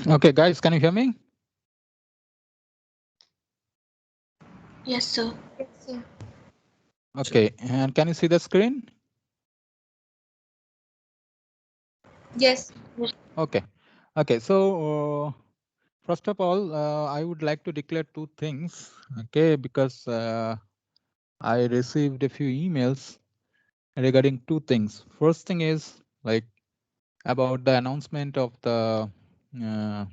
Okay, guys, can you hear me? Yes, sir. Yes, sir. Okay, and can you see the screen? Yes. Okay, okay. So first of all, I would like to declare two things. Okay, because I received a few emails regarding two things. First thing is like about the announcement of the uh,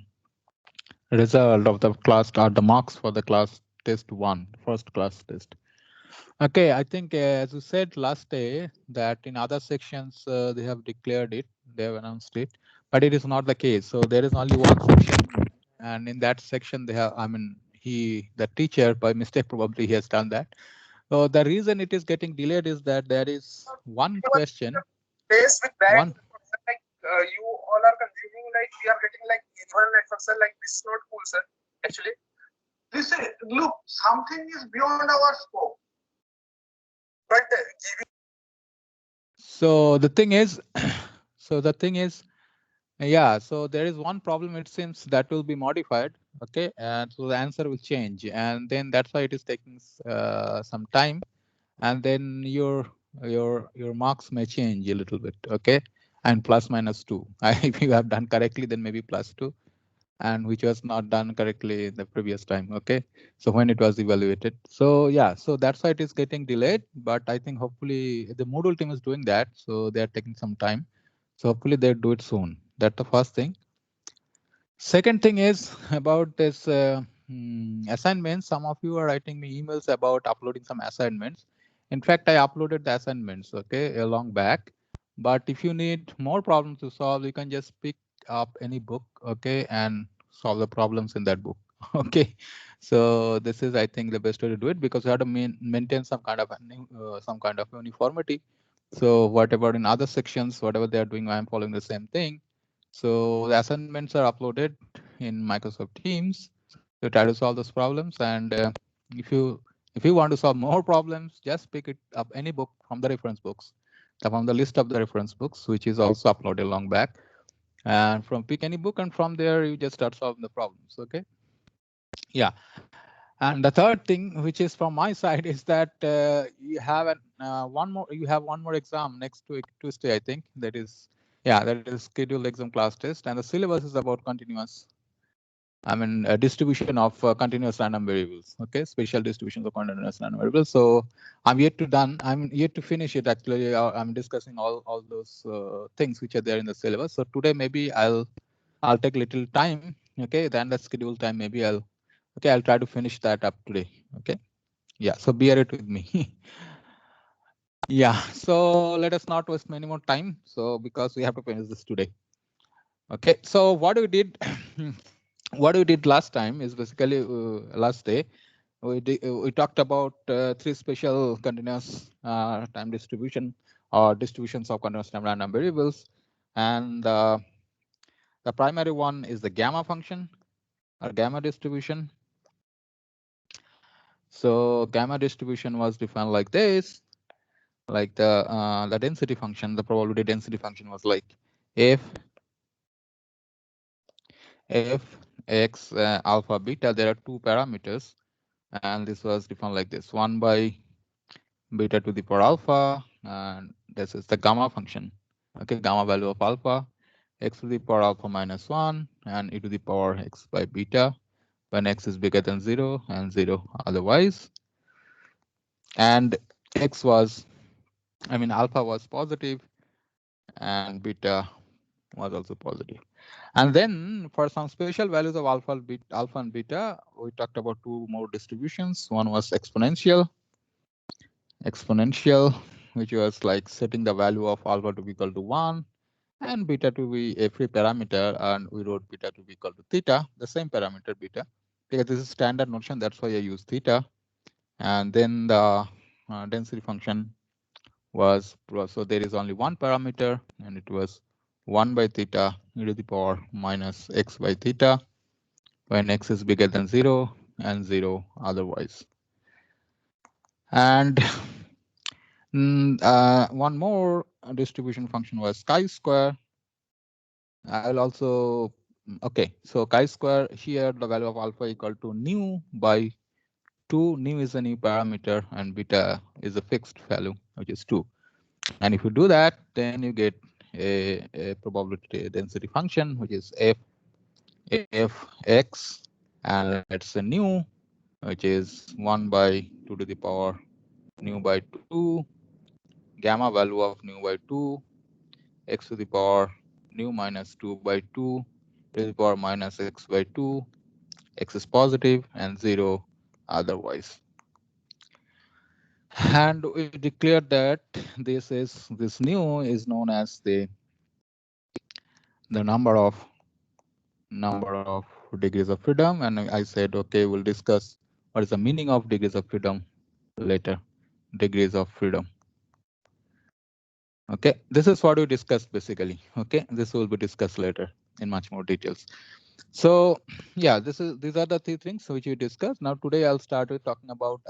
result of the class or the marks for the class test one, first class test. Okay, I think as you said last day that in other sections they have declared it, they have announced it, but it is not the case. So there is only one section, and in that section they have, I mean, the teacher by mistake probably he has done that. So the reason it is getting delayed is that there is one question, Place with bad one. network, sir. Like you all are consuming, like we are getting like even network, sir. Like this is not cool, sir. Actually, this is, look, something is beyond our scope. But giving So the thing is, so the thing is, yeah, so there is one problem, it seems, that will be modified. Okay, and so the answer will change, and then that's why it is taking some time, and then your marks may change a little bit. Okay, and plus minus 2. If you have done correctly, then maybe plus 2, and which was not done correctly the previous time. Okay, so when it was evaluated, so yeah, so that's why it is getting delayed. But I think hopefully the Moodle team is doing that, so they are taking some time. So hopefully they do it soon. That's the first thing. Second thing is about this assignments. Some of you are writing me emails about uploading some assignments. In fact, I uploaded the assignments, okay, a long back. But if you need more problems to solve, you can just pick up any book, okay, and solve the problems in that book, okay. So this is, I think, the best way to do it, because you have to maintain some kind of uniformity. So whatever in other sections, whatever they are doing, I am following the same thing. So the assignments are uploaded in Microsoft Teams to try to solve those problems. And if you if you want to solve more problems, just pick it up any book from the reference books, from the list of the reference books, which is also uploaded long back. And from pick any book, and from there you just start solving the problems. Okay. Yeah. And the third thing, which is from my side, is that you have one more exam next week, Tuesday, I think. That is, yeah, that is scheduled exam class test, and the syllabus is about continuous. I mean, a distribution of continuous random variables. Okay, spatial distributions of continuous random variables. So I'm yet to done. I'm yet to finish it. Actually, I'm discussing all those things which are there in the syllabus. So today maybe I'll take little time. Okay, then the schedule time maybe I'll try to finish that up today. Okay. Yeah. So bear it with me. Yeah. So let us not waste many more time. So because we have to finish this today. Okay. So what we did, what we did last time is basically last day we talked about three special continuous time distribution or distributions of continuous time random variables, and the primary one is the gamma function or gamma distribution. So gamma distribution was defined like this, like the density function, the probability density function was like f x alpha beta. There are two parameters, and this was defined like this: 1 by beta to the power alpha, and this is the gamma function. Okay, gamma value of alpha, x to the power alpha minus 1, and e to the power x by beta when x is bigger than 0 and 0 otherwise. And x was, I mean, alpha was positive and beta was also positive. And then for some special values of alpha and beta, we talked about two more distributions. One was exponential, which was like setting the value of alpha to be equal to 1 and beta to be a free parameter, and we wrote beta to be equal to theta, the same parameter beta, because this is standard notation, that's why I use theta. And then the density function was, so there is only one parameter, and it was 1 by theta e to the power minus x by theta when x is bigger than 0 and 0 otherwise. And one more distribution function was chi-square. I'll also Okay, so chi-square here, the value of alpha equal to nu by 2. Nu is a new parameter and beta is a fixed value, which is 2. And if you do that, then you get a probability density function, which is f(x), and let's say nu, which is 1 by 2 to the power nu by 2, gamma value of nu by 2, x to the power nu minus 2 by 2 to the power minus x by 2, x is positive and 0 otherwise. And we declare that this nu is known as the number of degrees of freedom, and I said, okay, we'll discuss what is the meaning of degrees of freedom later. Degrees of freedom. Okay, this is what we discussed basically. Okay, this will be discussed later in much more details. So yeah, these are the three things which we discussed. Now today I'll start talking about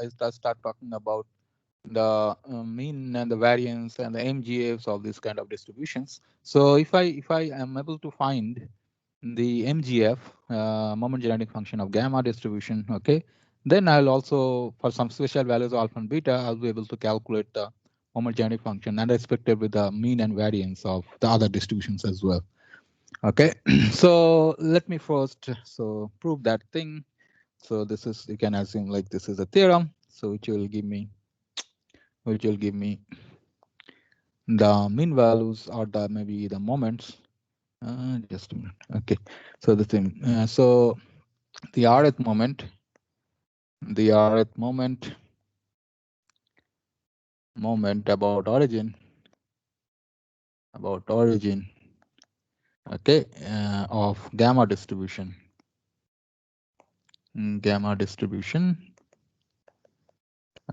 the mean and the variance and the MGFs of these kind of distributions. So if I am able to find the MGF, moment genetic function of gamma distribution, okay, then I'll also, for some special values of alpha and beta, I'll be able to calculate the moment genetic function and respective with the mean and variance of the other distributions as well. Okay, so let me first prove that thing. So this is, you can assume like this is a theorem, so which will give me the mean values or the maybe the moments. Just a minute. Okay, so the thing, so the rth moment about origin, okay, of gamma distribution.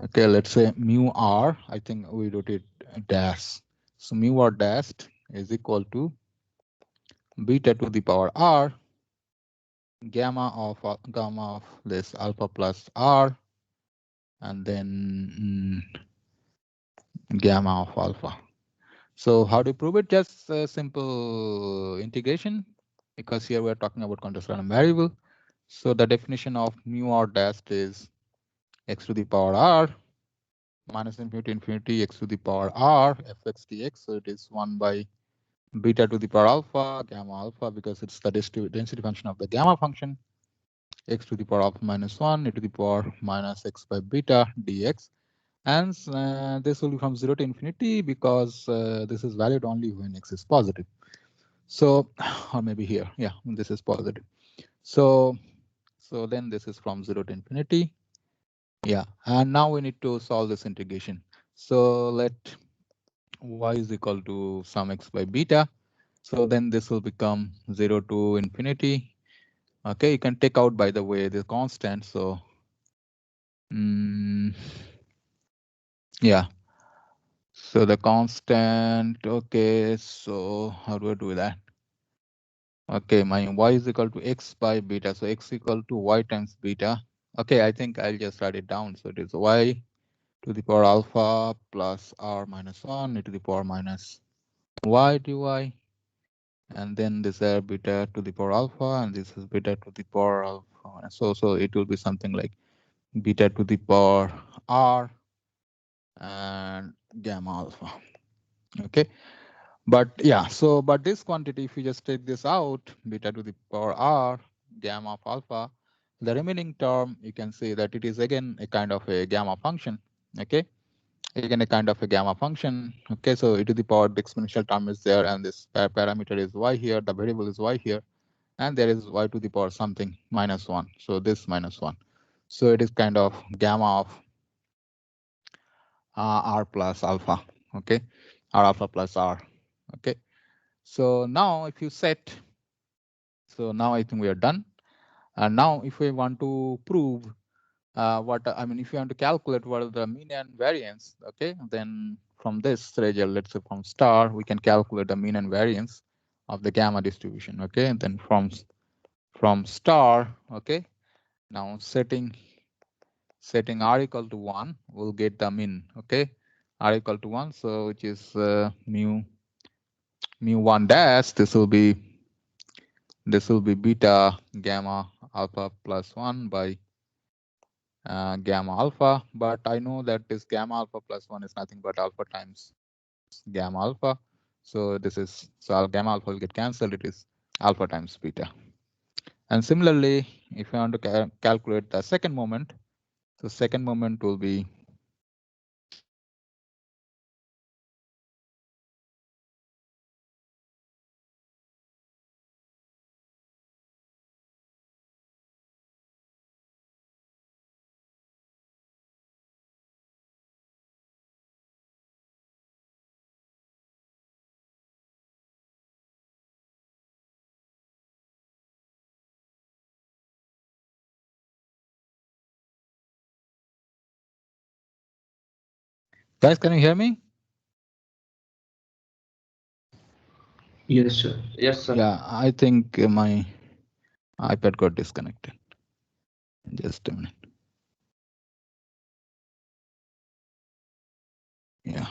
Okay, let's say mu r, I think we wrote it dash. So mu r dashed is equal to beta to the power r, gamma of this alpha plus r, and then gamma of alpha. So how do you prove it? Just a simple integration, because here we're talking about context random variable. So the definition of mu r dashed is x to the power r minus infinity to infinity x to the power r fx dx. So it is 1 by beta to the power alpha gamma alpha, because it's the density function of the gamma function, x to the power alpha minus 1 e to the power minus x by beta dx. And this will be from 0 to infinity, because this is valid only when x is positive. So, or maybe here, yeah, this is positive. So then this is from 0 to infinity. Yeah, and now we need to solve this integration. So let y is equal to some x by beta. So then this will become 0 to infinity. Okay, you can take out, by the way, the constant. So yeah, so the constant. Okay, so how do I do that? Okay, my y is equal to x by beta. So x equal to y times beta. Okay, I think I'll just write it down. So it is y to the power alpha plus r minus 1 e to the power minus y dy. And then this is beta to the power alpha, and this is beta to the power alpha. So it will be something like beta to the power r and gamma alpha. Okay, but yeah, so but this quantity, if you just take this out, beta to the power r gamma of alpha, the remaining term, you can see that it is again a kind of a gamma function. Okay, again a kind of a gamma function. Okay, so e to the power, the exponential term is there, and this parameter is y here, the variable is y here, and there is y to the power something minus 1. So this minus 1. So it is kind of gamma of r plus alpha. Okay, r alpha plus r. Okay, so now if you set, so now I think we are done. And now if we want to prove what, I mean, if you want to calculate what is the mean and variance, okay, then from this result, let's say from star, we can calculate the mean and variance of the gamma distribution. Okay, and then from star, okay, now setting r equal to 1, we'll get the mean. Okay, r equal to 1, so which is mu 1 dash, this will be This will be beta gamma alpha plus 1 by gamma alpha, but I know that this gamma alpha plus 1 is nothing but alpha times gamma alpha. So this is, so gamma alpha will get cancelled, it is alpha times beta. And similarly, if you want to calculate the second moment, so second moment will be guys, can you hear me? Yes, sir. Yes, sir. Yeah, I think my iPad got disconnected. Just a minute. Yeah.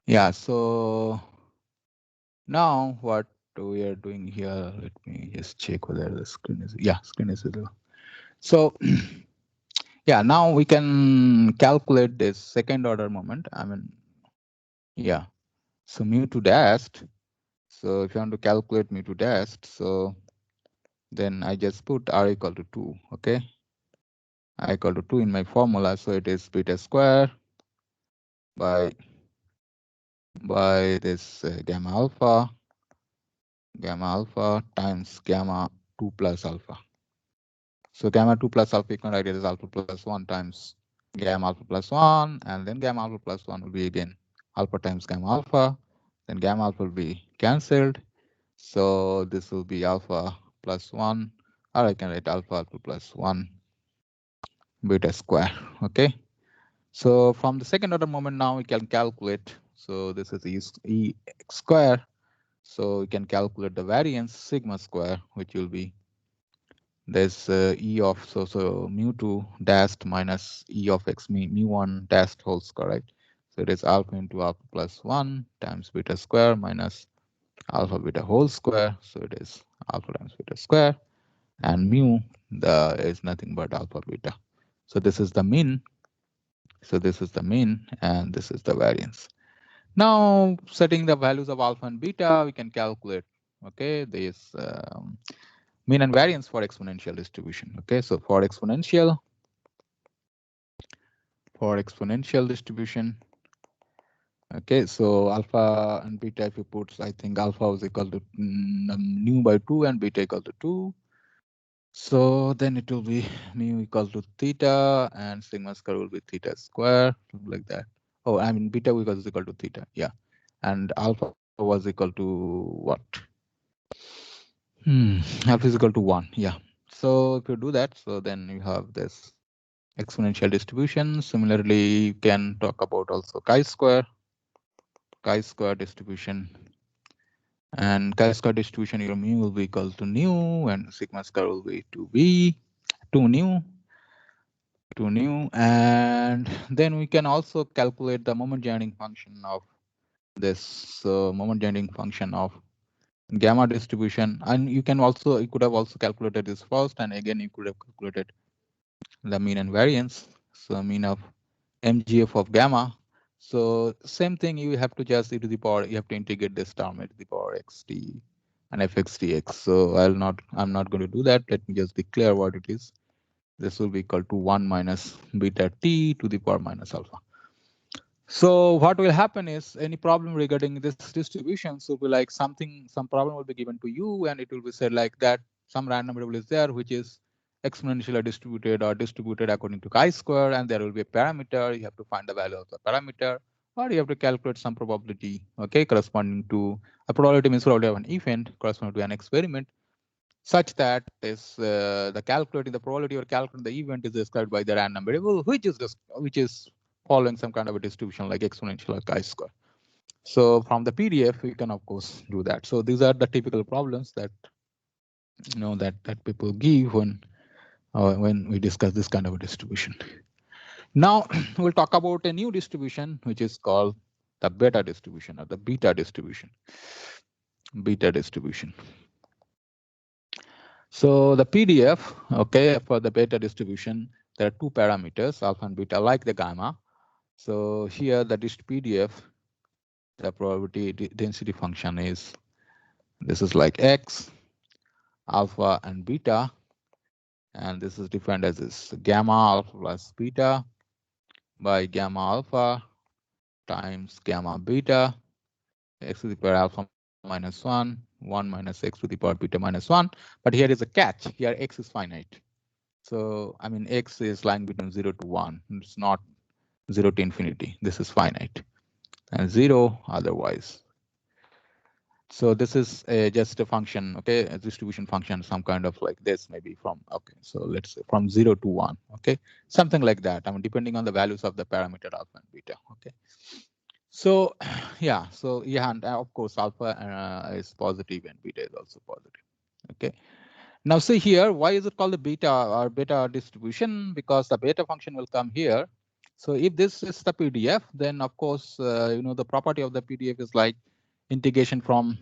Yeah, so now what we are doing here, let me just check whether the screen is, yeah, screen is visible. So yeah, now we can calculate this second order moment. I mean, yeah, so mu to dast. So if you want to calculate mu to dast, so then I just put r equal to 2, okay? I equal to 2 in my formula, so it is beta square by this gamma alpha times gamma 2 plus alpha. So gamma 2 plus alpha, you can write it as alpha plus 1 times gamma alpha plus 1, and then gamma alpha plus 1 will be again alpha times gamma alpha. Then gamma alpha will be cancelled. So this will be alpha plus 1, or I can write alpha plus 1 beta square. Okay. So from the second order moment now we can calculate. So this is E x square. So we can calculate the variance sigma square, which will be this E of so mu2 dast minus E of x mu1 dast whole square, right? So it is alpha into alpha plus 1 times beta square minus alpha beta whole square. So it is alpha times beta square, and mu is nothing but alpha beta. So this is the mean. So this is the mean, and this is the variance. Now setting the values of alpha and beta, we can calculate, okay, this mean and variance for exponential distribution. Okay, so for exponential distribution, okay, so alpha and beta, if you put, I think alpha was equal to mu by 2 and beta equal to 2. So then it will be mu equal to theta and sigma square will be theta square, like that. Oh, I mean beta is equal to theta, yeah. And alpha was equal to what? Alpha is equal to 1, yeah. So if you do that, so then you have this exponential distribution. Similarly, you can talk about also chi-square distribution. And chi-square distribution, your mu will be equal to nu, and sigma square will be 2 nu. And then we can also calculate the moment generating function of this moment generating function of gamma distribution. And you could have also calculated this first, and again you could have calculated the mean and variance. So mean of MGF of gamma. So same thing, you have to just you have to integrate this term e to the power xt and fx dx. So I'm not going to do that. Let me just declare what it is. This will be equal to 1 minus beta t to the power minus alpha. So what will happen is any problem regarding this distribution, so be like some problem will be given to you, and it will be said like that some random variable is there which is exponentially distributed or distributed according to chi-square, and there will be a parameter. You have to find the value of the parameter, or you have to calculate some probability, okay, corresponding to a probability means probability of an event corresponding to an experiment, such that this the calculating the probability or calculating the event is described by the random variable, which is following some kind of a distribution like exponential or chi-square. So from the PDF, we can of course do that. So these are the typical problems that that people give when we discuss this kind of a distribution. Now we'll talk about a new distribution, which is called the beta distribution or the beta distribution. Beta distribution. So the PDF, okay, for the beta distribution, there are two parameters, alpha and beta, like the gamma. So here the dist PDF, the probability density function is, this is like x, alpha and beta, and this is defined as this gamma alpha plus beta by gamma alpha times gamma beta, x to the power alpha minus 1, 1 minus x to the power beta minus 1. But here is a catch, here x is finite. So, I mean, x is lying between 0 to 1. It's not 0 to infinity. This is finite. And 0 otherwise. So this is just a function, okay, a distribution function, some kind of like this, maybe from, okay, so let's say from 0 to 1, okay, something like that. I mean, depending on the values of the parameter alpha and beta, okay. So, yeah, and of course, alpha is positive and beta is also positive, okay. Now see here, why is it called the beta or beta distribution? Because the beta function will come here. So if this is the PDF, then of course, the property of the PDF is like integration from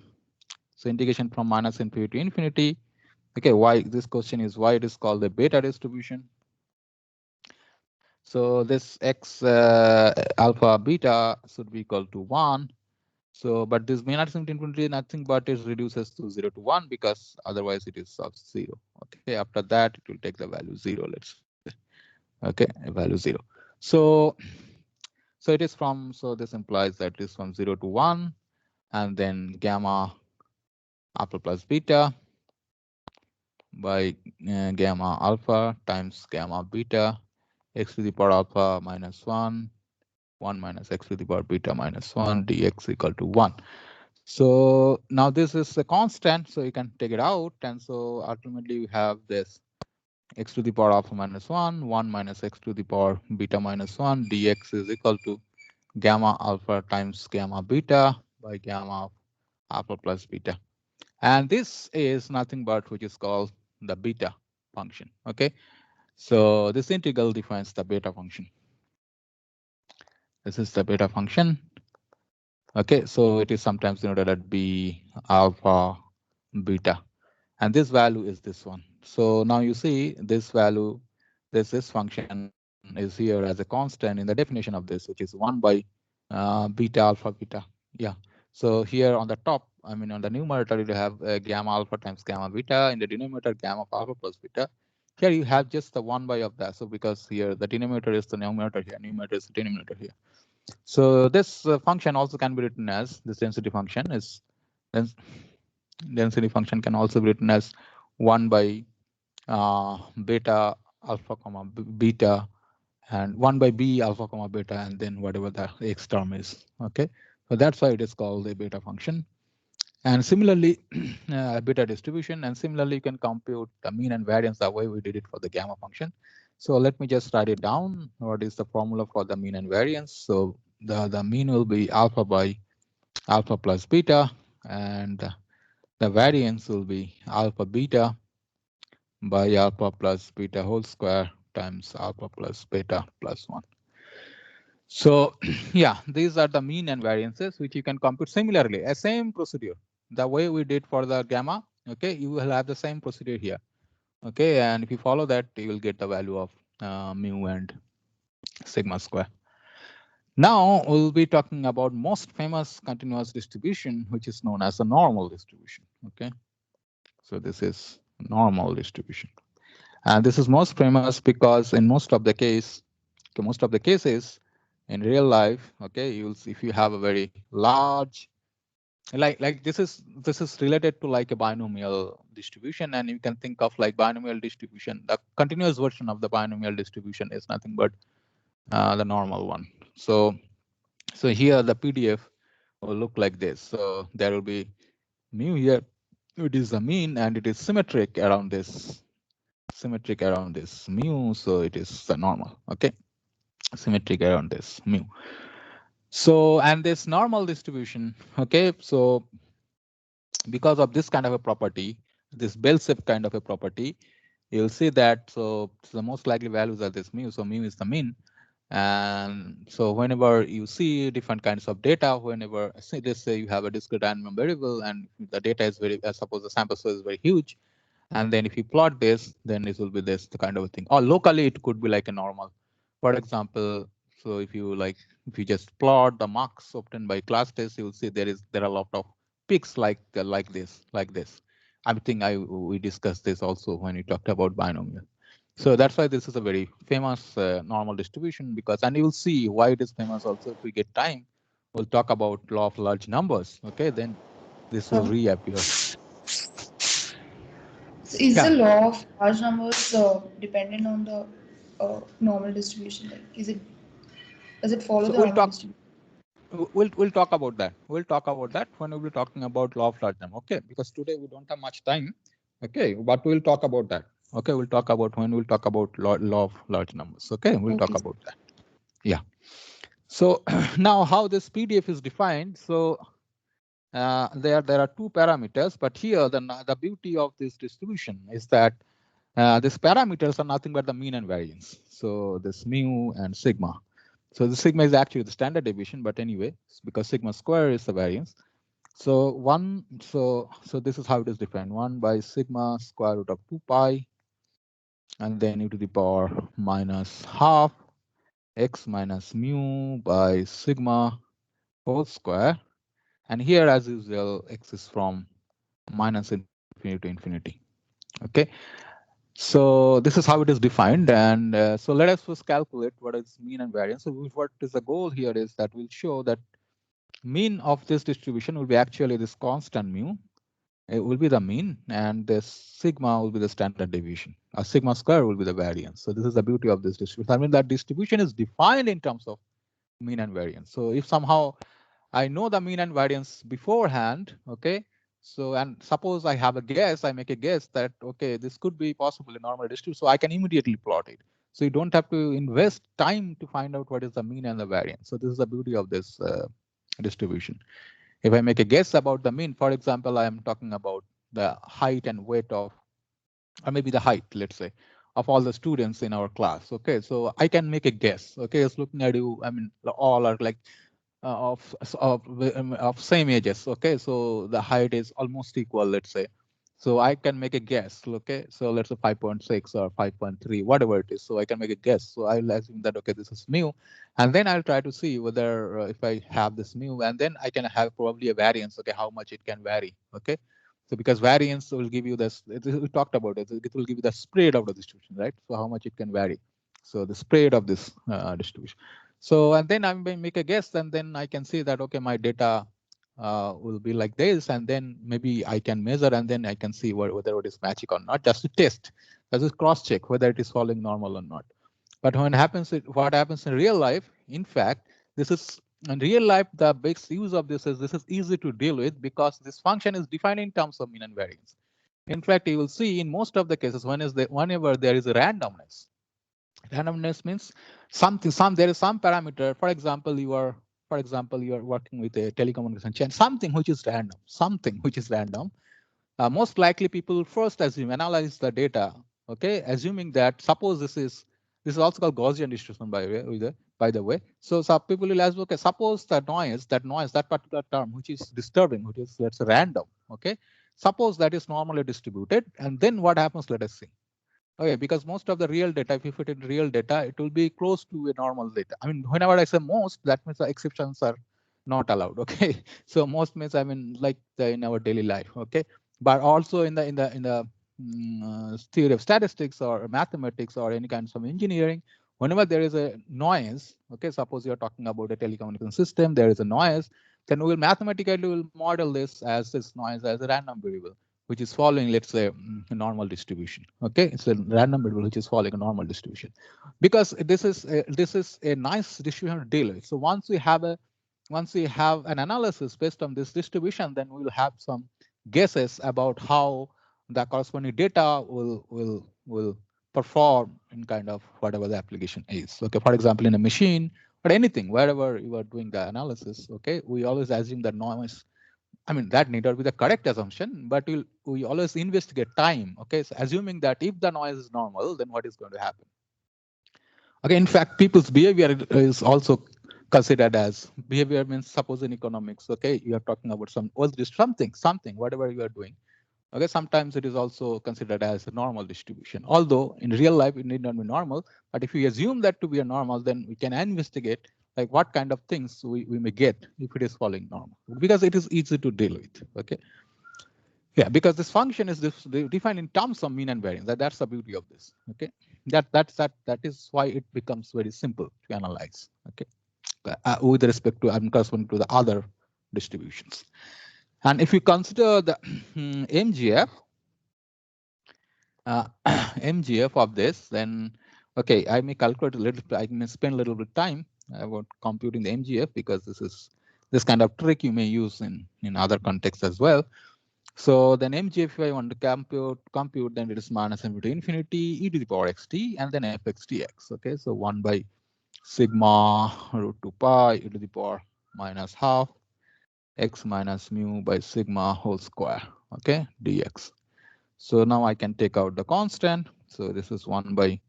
minus infinity to infinity. Okay, why this question is why it is called the beta distribution. So this x alpha beta should be equal to 1. So, but this minus infinity nothing but it reduces to 0 to 1 because otherwise it is of 0. Okay, after that it will take the value 0. Let's say. Okay, value 0. So it is from, so this implies that it is from 0 to 1, and then gamma alpha plus beta by gamma alpha times gamma beta x to the power alpha minus 1, 1 minus x to the power beta minus 1 dx equal to 1. So now this is a constant, so you can take it out, and so ultimately we have this x to the power alpha minus 1, 1 minus x to the power beta minus 1 dx is equal to gamma alpha times gamma beta by gamma alpha plus beta. And this is nothing but which is called the beta function. Okay, so this integral defines the beta function. This is the beta function. Okay, so it is sometimes denoted at b alpha beta, and this value is this one. So now you see this value, this function is here as a constant in the definition of this, which is 1 by beta alpha beta. Yeah. So here on the top, I mean on the numerator, you have gamma alpha times gamma beta. In the denominator, gamma of alpha plus beta. Here you have just the 1 by of that. So because here the denominator is the numerator here, numerator is the denominator here. So this function also can be written as, this density function is, density function can also be written as 1 by beta alpha comma beta and 1 by b alpha comma beta and then whatever the x term is. Okay, so that's why it is called a beta function. And similarly, beta distribution, and similarly you can compute the mean and variance the way we did it for the gamma function. So let me just write it down. What is the formula for the mean and variance? So the mean will be alpha by alpha plus beta, and the variance will be alpha beta by alpha plus beta whole square times alpha plus beta plus 1. So yeah, these are the mean and variances which you can compute similarly, a same procedure. The way we did for the gamma, okay, you will have the same procedure here. Okay, and if you follow that, you will get the value of mu and sigma square. Now we'll be talking about most famous continuous distribution, which is known as a normal distribution. Okay, so this is normal distribution, and this is most famous because in most of the cases in real life, okay, you'll see if you have a very large, like this is related to like a binomial distribution, and you can think of like binomial distribution. The continuous version of the binomial distribution is nothing but the normal one. So here the PDF will look like this. So there will be mu here, it is the mean, and it is symmetric around this mu, so it is the normal. Okay, symmetric around this mu. So, and this normal distribution, okay, so because of this kind of a property, this bell-shaped kind of a property, you'll see that so the most likely values are this mu, so mu is the mean, And so whenever you see different kinds of data, whenever let's say you have a discrete random variable and the data is very, suppose the sample size is very huge, and then if you plot this, then it will be this the kind of a thing. Or locally, it could be like a normal. For example, so if you just plot the marks obtained by class test, you will see there are a lot of peaks like this. I think we discussed this also when we talked about binomial. So that's why this is a very famous normal distribution, because, and you will see why it is famous also. If we get time, we'll talk about law of large numbers. Okay, then this will reappear. So is Yeah. the law of large numbers dependent on the normal distribution? Like, does it follow So the we'll normal talk. distribution? We'll talk about that. We'll talk about that when we'll be talking about law of large number. Okay, because today we don't have much time. Okay, but we'll talk about that. Okay, we'll talk about when we'll talk about law of large numbers. Okay, we'll talk about that. Yeah. So now how this PDF is defined. So there are two parameters, but here the beauty of this distribution is that these parameters are nothing but the mean and variance. So this mu and sigma. So the sigma is actually the standard deviation, but anyway, because sigma square is the variance. So this is how it is defined: 1 by sigma square root of 2 pi, and then e to the power minus half x minus mu by sigma whole square. And here, as usual, x is from minus infinity to infinity. Okay. So this is how it is defined. And so let us first calculate what is mean and variance. So what is the goal here is that we'll show that mean of this distribution will be actually this constant mu. It will be the mean, and this sigma will be the standard deviation. A sigma square will be the variance. So this is the beauty of this distribution. I mean, that distribution is defined in terms of mean and variance. So if somehow I know the mean and variance beforehand, okay, so and suppose I have a guess, I make a guess that, okay, this could be possible in normal distribution, so I can immediately plot it. So you don't have to invest time to find out what is the mean and the variance. So this is the beauty of this distribution. If I make a guess about the mean, for example, I am talking about the height and weight of, or maybe the height, let's say, of all the students in our class. Okay, so I can make a guess. Okay, it's looking at you. I mean, all are like of same ages. Okay, so the height is almost equal, let's say. So I can make a guess. Okay, so let's say 5.6 or 5.3, whatever it is. So I can make a guess. So I'll assume that, okay, this is mu, and then I'll try to see whether if I have this mu, and then I can have probably a variance. Okay, how much it can vary. Okay, so because variance will give you this, we talked about it. It will give you the spread of the distribution, right? So how much it can vary. So the spread of this distribution. So, and then I'm going to make a guess, and then I can see that, okay, my data will be like this, and then maybe I can measure, and then I can see whether it is matching or not, just to test, just to cross check whether it is following normal or not. But when what happens in real life, in fact, this is in real life, the big use of this is easy to deal with because this function is defined in terms of mean and variance. In fact, you will see in most of the cases, whenever there is a randomness, randomness means there is some parameter. For example, you are working with a telecommunication chain, something which is random. Most likely people will first analyze the data, okay, assuming that suppose this is also called Gaussian distribution by the way. So some people will ask, okay, suppose that particular term which is disturbing, which is, let's say, random, okay, suppose that is normally distributed, and then what happens, let us see. Okay, because most of the real data, if you fit in real data, it will be close to a normal data. I mean, whenever I say most, that means the exceptions are not allowed. Okay, so most means, I mean, like in our daily life. Okay, but also in the theory of statistics or mathematics or any kinds of engineering, whenever there is a noise, okay, suppose you're talking about a telecommunication system, there is a noise, then we will mathematically model this as this noise as a random variable, which is following, let's say, a normal distribution. Okay, it's a random variable which is following a normal distribution, because this is a nice distribution to deal with. So once we have an analysis based on this distribution, then we will have some guesses about how the corresponding data will perform in kind of whatever the application is. Okay, for example, in a machine or anything, wherever you are doing the analysis, okay, we always assume that noise, I mean, that need not be the correct assumption, but we always investigate time. Okay, so assuming that if the noise is normal, then what is going to happen? Okay, in fact, people's behavior is also considered as behavior means suppose in economics, okay, you are talking about something, whatever you are doing. Okay, sometimes it is also considered as a normal distribution. Although in real life it need not be normal, but if we assume that to be a normal, then we can investigate like what kind of things we may get if it is following normal, because it is easy to deal with. Okay. Yeah, because this function is defined in terms of mean and variance. That's the beauty of this. Okay, that is why it becomes very simple to analyze. Okay, with respect to corresponding to the other distributions. And if you consider the MGF, MGF of this, then okay, I may calculate a little. I may spend a little bit of time about computing the MGF because this kind of trick you may use in other contexts as well. So then MGF, if I want to compute, then it is minus m to infinity e to the power xt and then fx dx. Okay, so 1 by sigma root 2 pi e to the power minus half x minus mu by sigma whole square. Okay, dx. So now I can take out the constant. So this is 1 by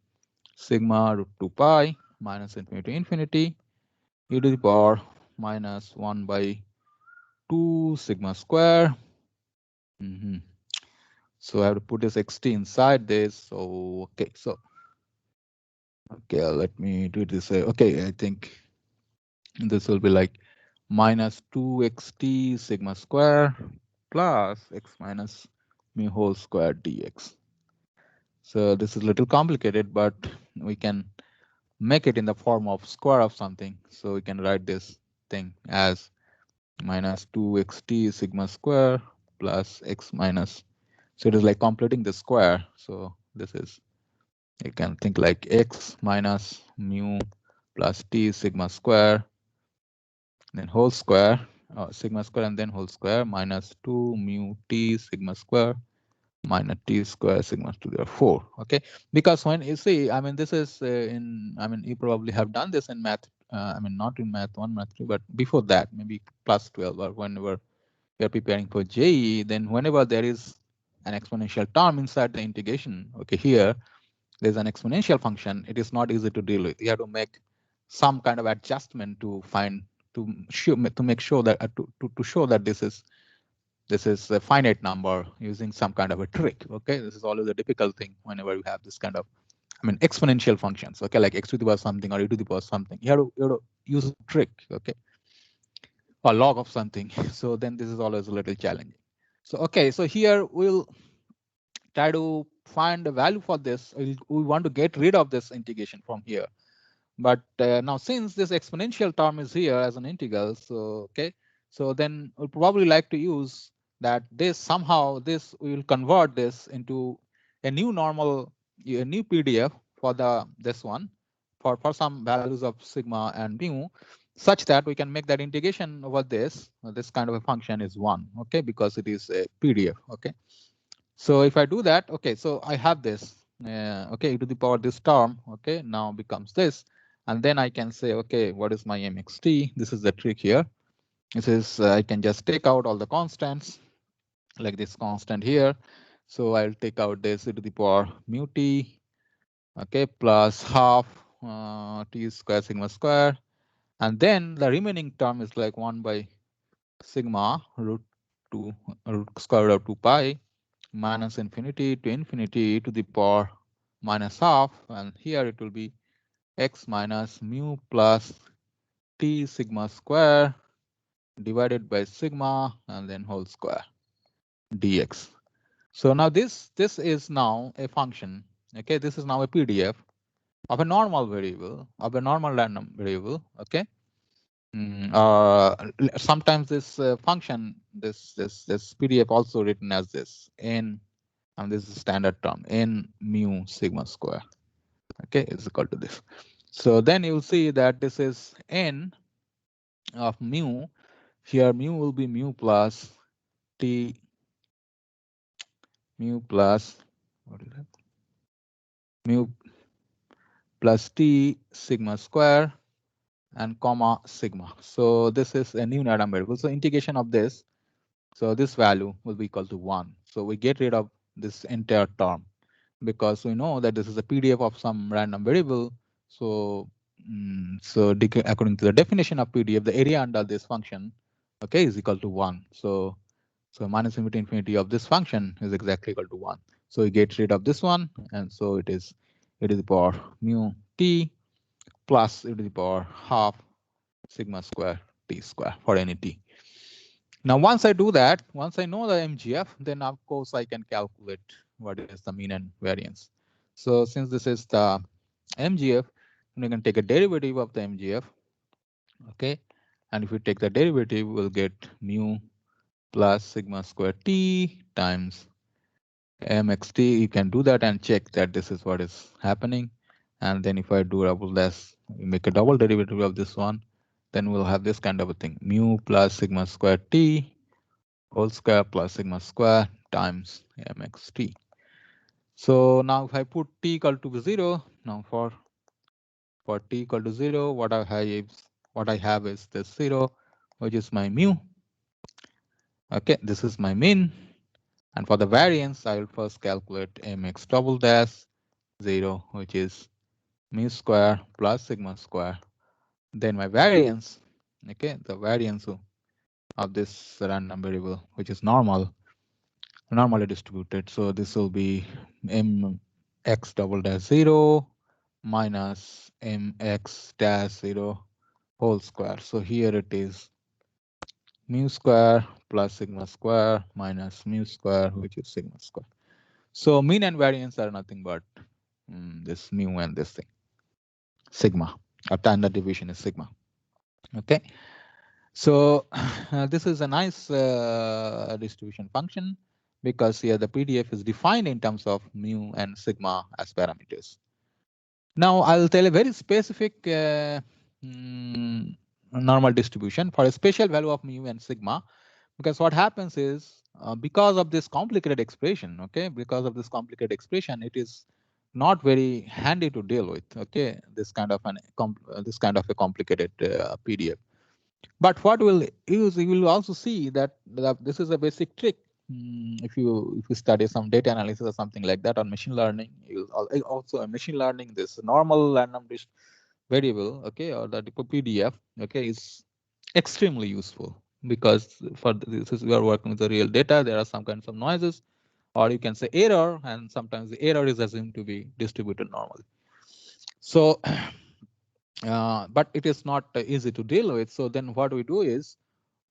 sigma root 2 pi minus infinity to infinity e to the power minus 1 by 2 sigma square. So I have to put this xt inside this. So okay, so okay, let me do it this way. Okay, I think this will be like minus 2xt sigma square plus x minus mu whole square dx. So this is a little complicated, but we can make it in the form of square of something. So we can write this thing as minus 2xt sigma square plus x minus. So it is like completing the square. So this is, you can think like x minus mu plus t sigma square, then whole square, sigma square and then whole square minus 2 mu t sigma square minus t square sigma to the 4. Okay, because when you see, I mean, this is you probably have done this in math. I mean, not in math 1, math 2, but before that, maybe plus 12 or whenever you're preparing for JEE, then whenever there is an exponential term inside the integration, okay, here there's an exponential function, it is not easy to deal with. You have to make some kind of adjustment to make sure that to show that this is a finite number using some kind of a trick. Okay, this is always a difficult thing whenever you have this kind of, I mean, exponential functions. Okay, like x to the power something or e to the power something. You have to use a trick. Okay, or log of something. So then this is always a little challenging. So okay, so here we'll try to find a value for this. We want to get rid of this integration from here. But now since this exponential term is here as an integral, so okay, so then we'll probably like to use that this somehow this we will convert this into a new normal, a new PDF for this one for some values of sigma and mu, such that we can make that integration over this kind of a function is 1, okay, because it is a PDF. Okay, so if I do that, okay, so I have this, okay, e to the power this term, okay, now becomes this. And then I can say, okay, what is my mxt? This is the trick here. This is, I can just take out all the constants, like this constant here. So I'll take out this e to the power mu t, okay, plus half t square sigma square. And then the remaining term is like 1 by sigma root 2 root square root of 2 pi minus infinity to infinity e to the power minus half, and here it will be x minus mu plus t sigma square divided by sigma and then whole square dx. So now this is now a function. Okay, this is now a PDF of a normal variable, of a normal random variable. Okay. Sometimes this function, this PDF also written as this n, and this is standard term n mu sigma square. Okay, is equal to this. So then you'll see that this is n of mu. Here mu will be mu plus t, mu plus, what is that? Mu plus t sigma square and comma sigma. So this is a new random variable. So integration of this, so this value will be equal to 1. So we get rid of this entire term because we know that this is a PDF of some random variable. So, according to the definition of PDF, the area under this function, okay, is equal to 1. So minus infinity infinity of this function is exactly equal to 1. So we get rid of this one, and so it is e to the power mu t plus e to the power half sigma square t square for any t. Now, once I do that, once I know the MGF, then of course I can calculate what is the mean and variance. So since this is the MGF, we can take a derivative of the MGF, okay? And if we take the derivative, we'll get mu plus sigma square t times mxt. You can do that and check that this is what is happening. And then if I do make a double derivative of this one, then we'll have this kind of a thing, mu plus sigma square t whole square plus sigma square times mxt. So now if I put t equal to 0, now for t equal to 0, what I have is this 0, which is my mu. Okay, this is my mean. And for the variance, I will first calculate mx double dash 0, which is mu square plus sigma square. Then my variance, okay, the variance of this random variable, which is normally distributed. So this will be mx double dash 0 minus mx dash 0 whole square. So here it is mu square plus sigma square minus mu square, which is sigma square. So mean and variance are nothing but this mu and this thing, sigma. Our standard deviation is sigma. Okay. So this is a nice distribution function because here the PDF is defined in terms of mu and sigma as parameters. Now I'll tell a very specific normal distribution for a special value of mu and sigma, because what happens is because of this complicated expression, okay, because of this complicated expression, it is not very handy to deal with, okay, this kind of a complicated PDF. But what we'll use, you will also see that this is a basic trick. If you study some data analysis or something like that on machine learning, you also in machine learning, this normal random variable, okay, or the PDF, okay, is extremely useful because for this is we are working with the real data. There are some kinds of noises, or you can say error, and sometimes the error is assumed to be distributed normally. So but it is not easy to deal with. So then what we do is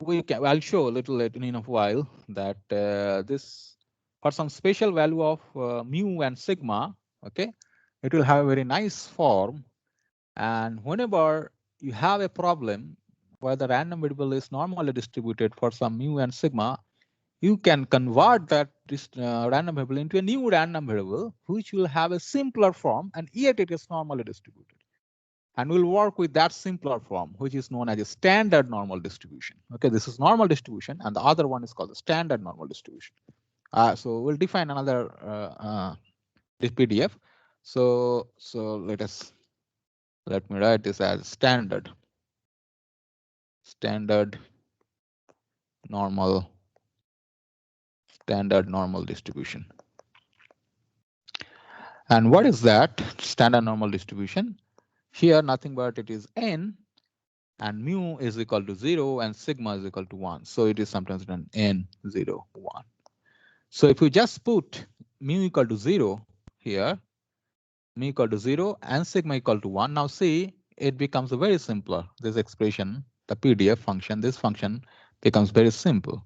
I'll show a little later in a while that this for some special value of mu and sigma, okay, it will have a very nice form. And whenever you have a problem where the random variable is normally distributed for some mu and sigma, you can convert that random variable into a new random variable, which will have a simpler form, and yet it is normally distributed. And we'll work with that simpler form, which is known as a standard normal distribution. Okay, this is normal distribution, and the other one is called the standard normal distribution. So we'll define another this PDF. So let me write this as standard normal distribution. And what is that standard normal distribution? Here, nothing but it is n, and mu is equal to 0 and sigma is equal to 1. So it is sometimes written n 0 1. So if we just put mu equal to 0 here, mu equal to 0 and sigma equal to 1, now see, it becomes very simpler. This expression, the PDF function, this function becomes very simple.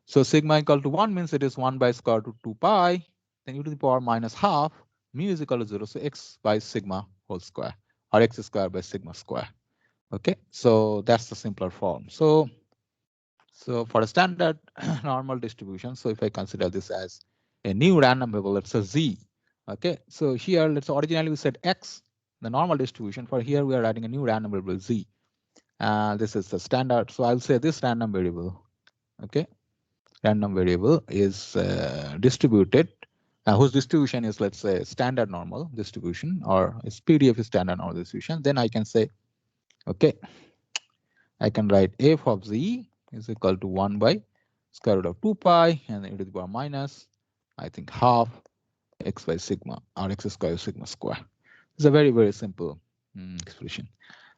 So sigma equal to 1 means it is 1 by square root of 2 pi, then e to the power minus half, mu is equal to 0, so x by sigma whole square, or x square by sigma square. Okay, so that's the simpler form. So for a standard normal distribution, so if I consider this as a new random variable, let's say z. Okay, so here let's originally we said x, the normal distribution. For here we are adding a new random variable z. This is the standard. So I'll say this random variable. Okay, random variable is distributed, whose distribution is, let's say, standard normal distribution, or its PDF is standard normal distribution. Then I can say, okay, I can write f of z is equal to 1 by square root of 2 pi and e to the power minus, I think, half x by sigma, or x square sigma square. It's a very, very simple expression.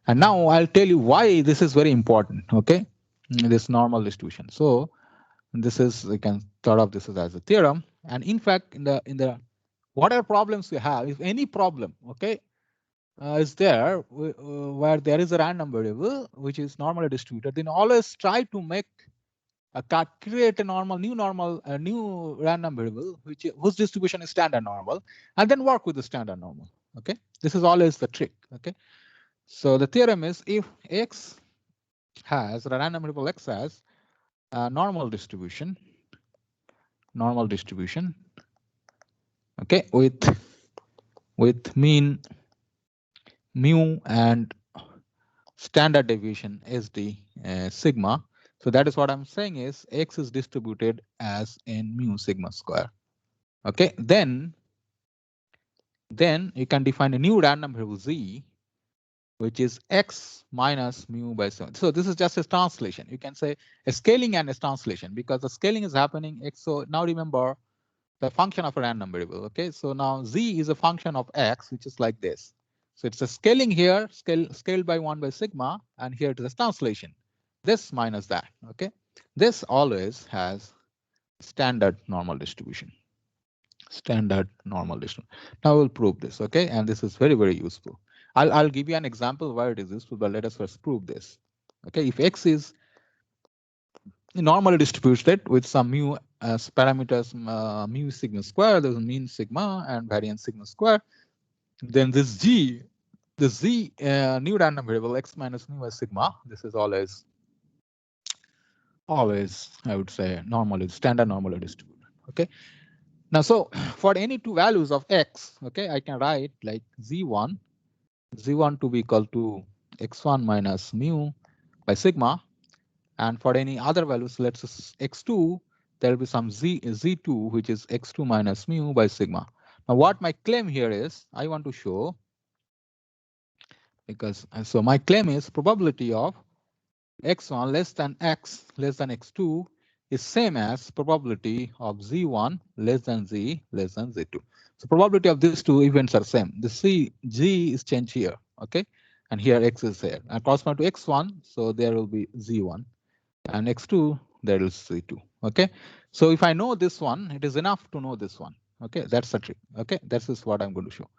And now I'll tell you why this is very important. Okay, this normal distribution. So this is, we can thought of this as a theorem. And in fact, in the whatever problems you have, if any problem, okay, is there where there is a random variable which is normally distributed, then always try to make create a new random variable whose distribution is standard normal, and then work with the standard normal. Okay, this is always the trick. Okay, so the theorem is if x has a random variable x has a normal distribution, okay, with mean mu and standard deviation SD sigma. So that is what I'm saying is x is distributed as n mu sigma square. Okay, then you can define a new random variable z, which is x minus mu by 7. So this is just a translation. You can say a scaling and a translation because the scaling is happening x. So now remember the function of a random variable. Okay, so now z is a function of x, which is like this. So it's a scaling here, scaled by 1 by sigma, and here it is a translation. This minus that. Okay, this always has standard normal distribution. Standard normal distribution. Now we'll prove this. Okay, and this is very, very useful. I'll give you an example where it is useful, but let us first prove this. Okay, if x is normally distributed with some mu as parameters, mu sigma square, there's a mean sigma and variance sigma square, then this z new random variable x minus mu by sigma, this is always I would say normally standard normally distributed. Okay, now so for any two values of x, okay, I can write like z1 to be equal to x1 minus mu by sigma, and for any other values, let's just x2, there will be some z2 which is x2 minus mu by sigma. Now what my claim here is, I want to show, because so my claim is probability of x1 less than x less than x2 is same as probability of z1 less than z2. So probability of these two events are same. The g is changed here, okay, and here x is here and corresponding to x1, so there will be z1, and x2 there is z2. Okay, so if I know this one, it is enough to know this one. Okay, that's the trick. Okay, this is what I'm going to show.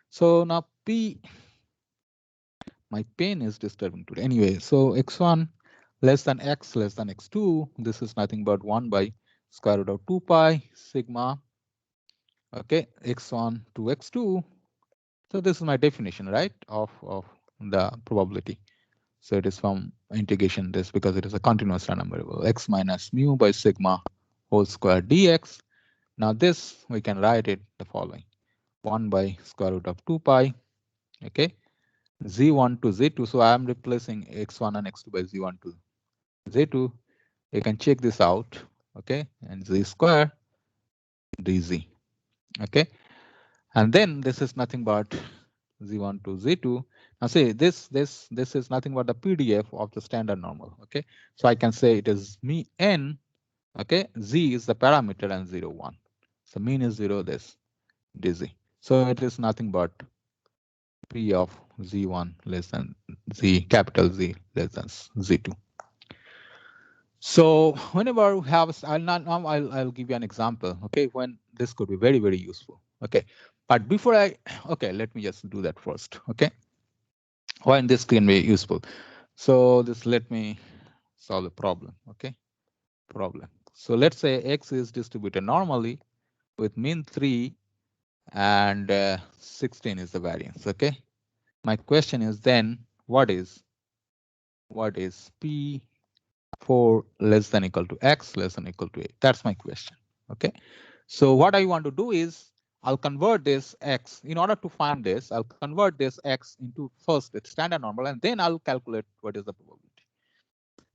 So now p, my pen is disturbing today. Anyway, so x1 less than x less than x2, this is nothing but 1 by square root of 2 pi sigma, okay, x1 to x2. So this is my definition, right, of the probability. So it is from integration this, because it is a continuous random variable, x minus mu by sigma whole square dx. Now this we can write it the following: 1 by square root of 2 pi, okay, z1 to z2. So I am replacing x1 and x2 by z1 to z2. You can check this out, okay, and z square dz, okay, and then this is nothing but z1 to z2. Now see, this is nothing but the PDF of the standard normal. Okay, so I can say it is n. Okay, z is the parameter and 0, 1. So mean is 0. This dz. So it is nothing but p of z1 less than z capital Z less than z2. So whenever we have, I'll give you an example. Okay, when this could be very, very useful. Okay, but before okay, let me just do that first. Okay, when this can be useful. So this, let me solve the problem. Okay, problem. So let's say x is distributed normally with mean 3 and 16 is the variance. Okay, my question is then what is p4 less than equal to x less than equal to 8? That's my question. Okay, so what I want to do is I'll convert this x. In order to find this, I'll convert this x into first its standard normal, and then I'll calculate what is the probability.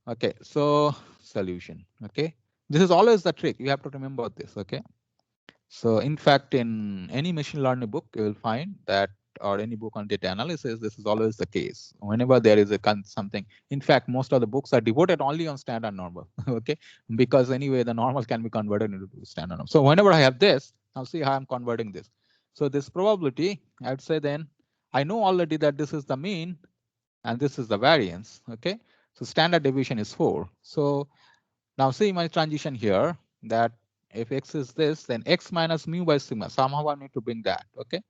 Okay, so solution. Okay, this is always the trick. You have to remember this. Okay, so in fact, in any machine learning book, you will find that, or any book on data analysis, this is always the case. Whenever there is a something, in fact, most of the books are devoted only on standard normal. Okay, because anyway, the normal can be converted into standard normal. So whenever I have this, now see how I'm converting this. So this probability, I would say then I know already that this is the mean and this is the variance. Okay, so standard deviation is 4. So now see my transition here, that if x is this, then x minus mu by sigma. Somehow I need to bring that. Okay,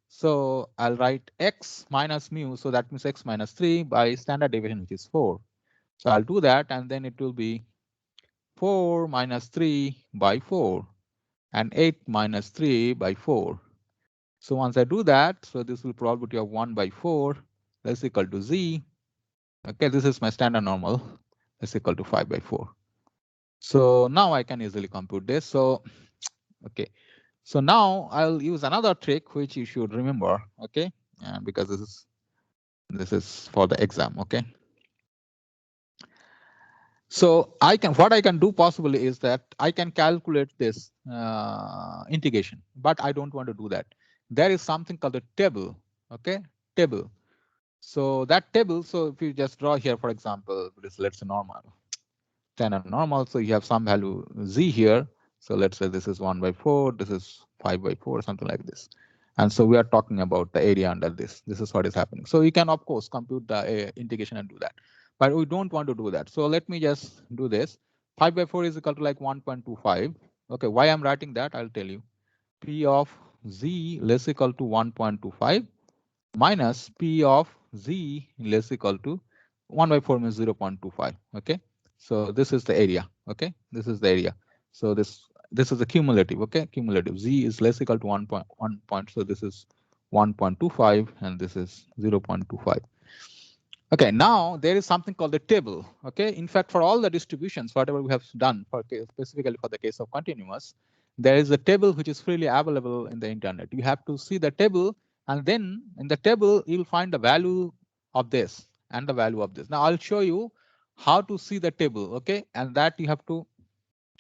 so I'll write x minus mu. So that means x minus 3 by standard deviation, which is 4. So I'll do that, and then it will be 4 minus 3 by 4 and 8 minus 3 by 4. So once I do that, so this will probability of 1 by 4 is equal to z. Okay, this is my standard normal is equal to 5 by 4. So now I can easily compute this. So okay, so now I'll use another trick which you should remember. Okay, because this is for the exam. Okay. So what I can do possibly is that I can calculate this integration, but I don't want to do that. There is something called a table. Okay, table. So that table, so if you just draw here, for example, this, let's say normal, standard normal. So you have some value z here. So let's say this is 1 by 4, this is 5 by 4, something like this. And so we are talking about the area under this. This is what is happening. So you can, of course, compute the integration and do that. But we don't want to do that. So let me just do this. 5 by 4 is equal to like 1.25. Okay, why I'm writing that, I'll tell you. P of z less equal to 1.25 minus P of z less equal to 1 by 4 means 0.25. Okay, so this is the area. Okay, this is the area. So this is the cumulative. Okay, cumulative z is less equal to 1.1. So this is 1.25 and this is 0.25. Okay, now there is something called the table. Okay, in fact, for all the distributions, whatever we have done for specifically for the case of continuous, there is a table which is freely available in the internet. You have to see the table, and then in the table you'll find the value of this and the value of this. Now I'll show you how to see the table. Okay, and that you have to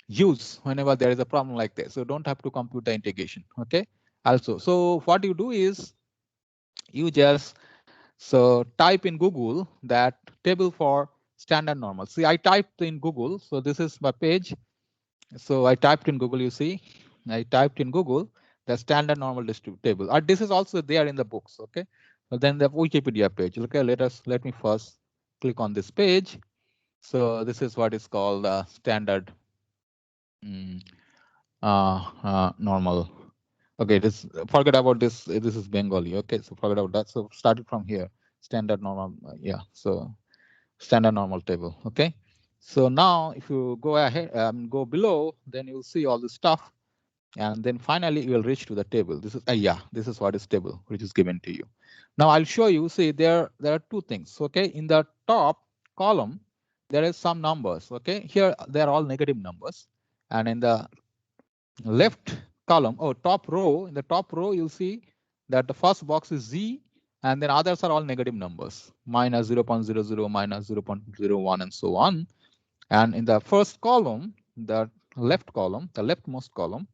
use whenever there is a problem like this. So don't have to compute the integration. Okay, also, so what you do is you just type in Google that table for standard normal. See, I typed in Google. So this is my page. So I typed in Google, you see, I typed in Google the standard normal table. This is also there in the books. Okay. But then the Wikipedia page. Okay, let me first click on this page. So this is what is called standard normal. Okay, this forget about this. This is Bengali. Okay, so forget about that. So started from here, standard normal. Yeah, so standard normal table. Okay, so now if you go ahead, go below, then you'll see all this stuff, and then finally you will reach to the table. This is yeah, this is what is table which is given to you. Now I'll show you. See, there are two things. Okay, in the top column there is some numbers. Okay, here they are all negative numbers, and in the left column, top row, in the top row, you'll see that the first box is z, and then others are all negative numbers, minus 0.00, minus 0.01, and so on. And in the first column, the left column, the leftmost column,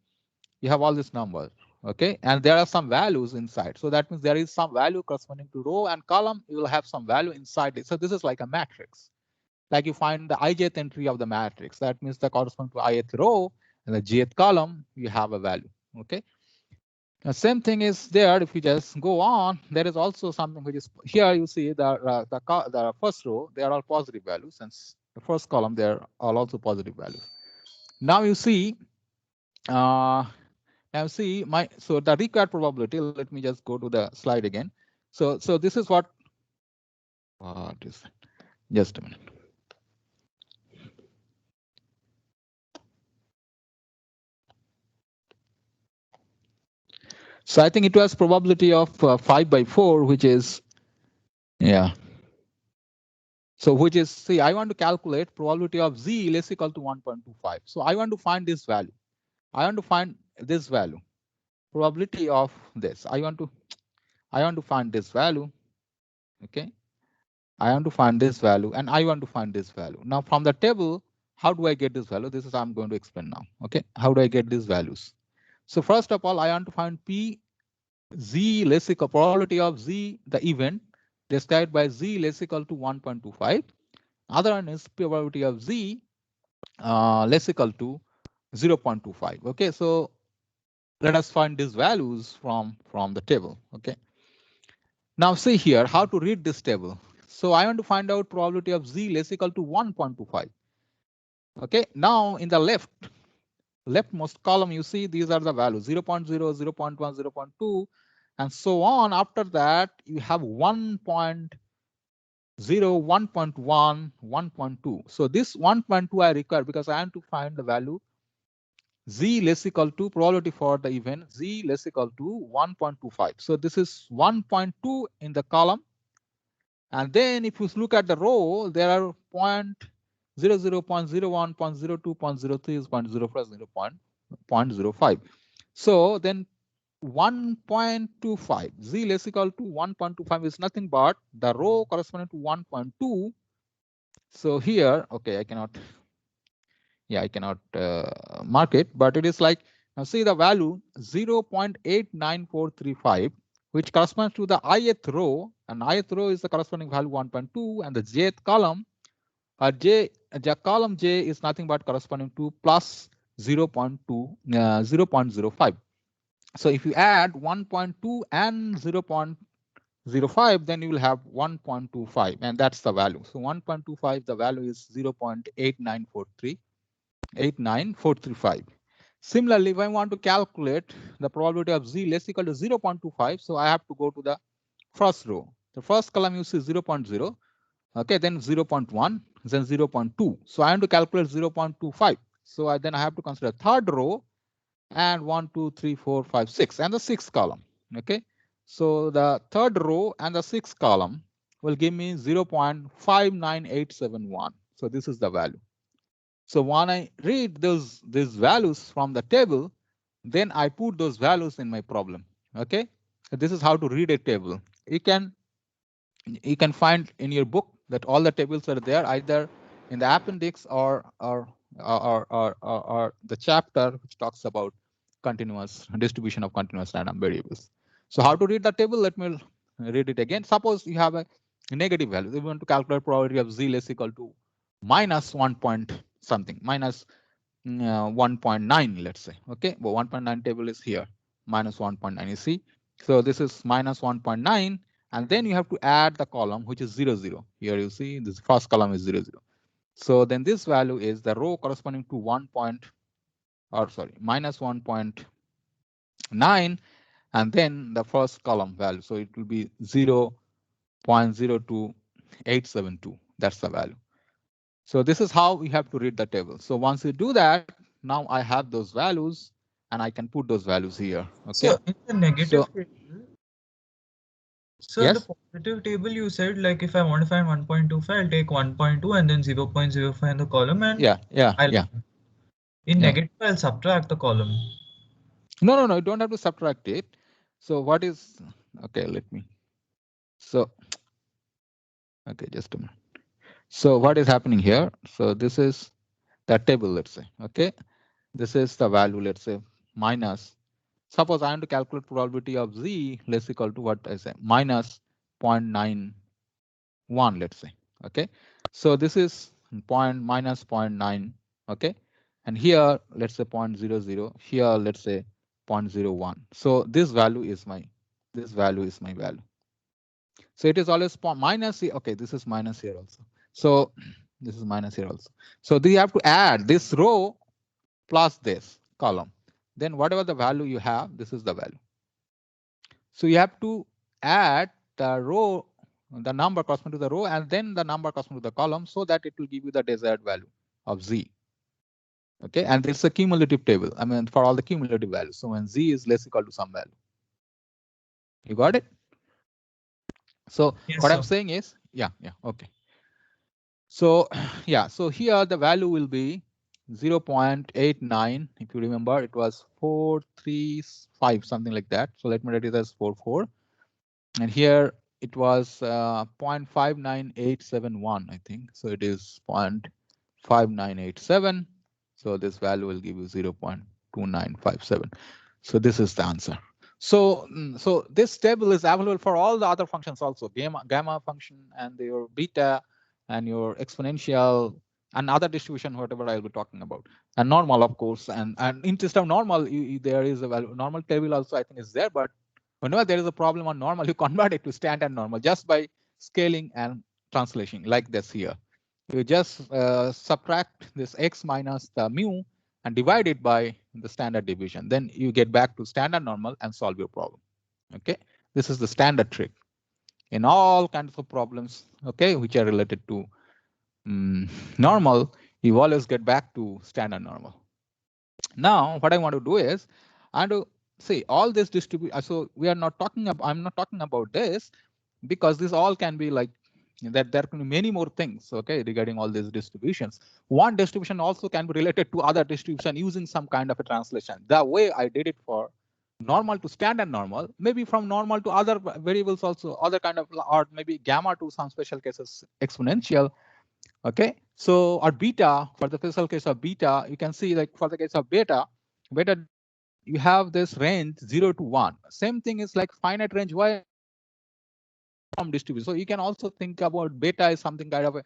you have all these numbers. Okay, and there are some values inside. So that means there is some value corresponding to row and column. You will have some value inside it. So this is like a matrix. Like you find the ijth entry of the matrix. That means the corresponding to ith row and the jth column, you have a value. Okay. The same thing is there. If you just go on, there is also something which is here. You see the first row, they are all positive values, and the first column, they are all also positive values. Now you see, so the required probability. Let me just go to the slide again. So this is what is it? Just a minute. So I think it was probability of 5 by 4, which is, yeah. So which is, see, I want to calculate probability of z less equal to 1.25. So I want to find this value. I want to find this value. Probability of this. I want to find this value. Okay. I want to find this value, and I want to find this value. Now from the table, how do I get this value? This is I'm going to explain now. Okay. How do I get these values? So first of all, I want to find p z less equal probability of z, the event, described by z less equal to 1.25. Other one is probability of z less equal to 0.25. Okay, so let us find these values from the table. Okay, Now see here how to read this table. So I want to find out probability of z less equal to 1.25. Okay, now in the leftmost column, you see these are the values 0.0, 0.1, 0.2, and so on. After that, you have 1.0, 1.1, 1.2. So this 1.2 I require because I want to find the value z less equal to probability for the event z less equal to 1.25. So this is 1.2 in the column. And then if you look at the row, there are 0.00, 0.01, 0.02, 0.03, 0.04, 0.05. So then 1.25, z less equal to 1.25 is nothing but the row corresponding to 1.2. So here, okay, I cannot mark it, but it is like, now see the value 0.89435, which corresponds to the ith row, and ith row is the corresponding value 1.2, and the jth column, the column j is nothing but corresponding to plus 0.05. So if you add 1.2 and 0.05, then you will have 1.25, and that's the value. So 1.25, the value is 0.89435. Similarly, if I want to calculate the probability of z less equal to 0.25, so I have to go to the first row. The first column you see 0.0, okay, then 0.1, then 0.2. So I want to calculate 0.25. So then I have to consider third row and 1, 2, 3, 4, 5, 6, and the sixth column. Okay, so the third row and the sixth column will give me 0.59871. So this is the value. So when I read these values from the table, then I put those values in my problem. Okay, so this is how to read a table. You can find in your book that all the tables are there either in the appendix or the chapter which talks about continuous distribution of continuous random variables. So how to read the table? Let me read it again. Suppose you have a negative value. We want to calculate probability of z less equal to minus 1 point something, minus 1.9, let's say. Okay, but 1.9 table is here, minus 1.9. You see, so this is minus 1.9, and then you have to add the column which is 0, 0. Here you see this first column is 0, 0. So then this value is the row corresponding to minus 1.9, and then the first column value. So it will be 0.02872. That's the value. So this is how we have to read the table. So once you do that, now I have those values and I can put those values here. Okay. So in the negative table, so yes? the positive table you said, like if I want to find 1.25, I'll take 1.2 and then 0.05 in the column, and in negative I'll subtract the column. No, you don't have to subtract it. So what is, okay, let me, so, okay, just a minute. So what is happening here? So this is the table, let's say, okay. This is the value, let's say, minus, suppose I want to calculate probability of z less equal to what I say, minus 0.91, let's say, okay. So this is minus 0.9, okay. And here, let's say 0.00, here, let's say 0.01. So this value is my value. So it is always minus, okay, this is minus here also. So this is minus here also. So you have to add this row plus this column. Then whatever the value you have, this is the value. So you have to add the row, the number corresponding to the row, and then the number corresponding to the column, so that it will give you the desired value of z. Okay, and it's a cumulative table. I mean, for all the cumulative values. So when z is less equal to some value. You got it? So yes, what sir. I'm saying is, okay. So so here the value will be 0.89. If you remember, it was 435, something like that. So let me write it as 44. And here it was 0.59871, I think. So it is 0.5987. So this value will give you 0.2957. So this is the answer. So this table is available for all the other functions also, gamma function and your beta and your exponential and other distribution, whatever I'll be talking about, and normal, of course. And in system normal, there is a value. Normal table also I think is there, but Whenever there is a problem on normal, you convert it to standard normal just by scaling and translation like this here. You just subtract this x minus the mu and divide it by the standard deviation. Then you get back to standard normal and solve your problem. Okay, this is the standard trick in all kinds of problems, okay, which are related to normal. You always get back to standard normal. Now what I want to do is I want to see all this distribution. So we are not talking about, I'm not talking about this because this all can be like that. There can be many more things, okay, regarding all these distributions. One distribution also can be related to other distribution using some kind of a translation. The way I did it for normal to standard normal, maybe from normal to other variables also, other kind of, or maybe gamma to some special cases exponential. Okay, so or beta, for the special case of beta, you can see like for the case of beta, you have this range 0 to 1. Same thing is like finite range y from distribution. So you can also think about beta as something kind of a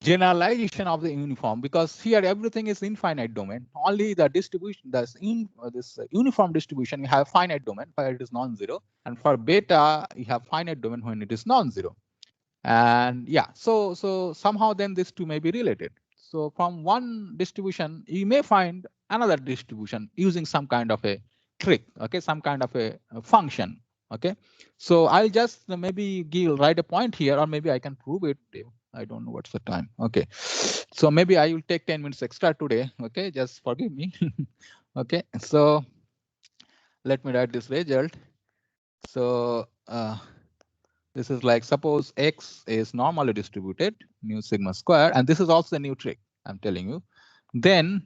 generalization of the uniform, because here everything is infinite domain. Only the distribution, this uniform distribution, you have finite domain where it is non-zero, and for beta you have finite domain when it is non-zero. And yeah, so somehow then these two may be related. So from one distribution you may find another distribution using some kind of a trick, okay, some kind of a function. Okay, so I'll just maybe write a point here, or maybe I can prove it. I don't know what's the time. Okay, so maybe I will take 10 minutes extra today. Okay, just forgive me. Okay, so let me write this result. So this is like, suppose x is normally distributed, mu sigma square, and this is also a new trick I'm telling you. Then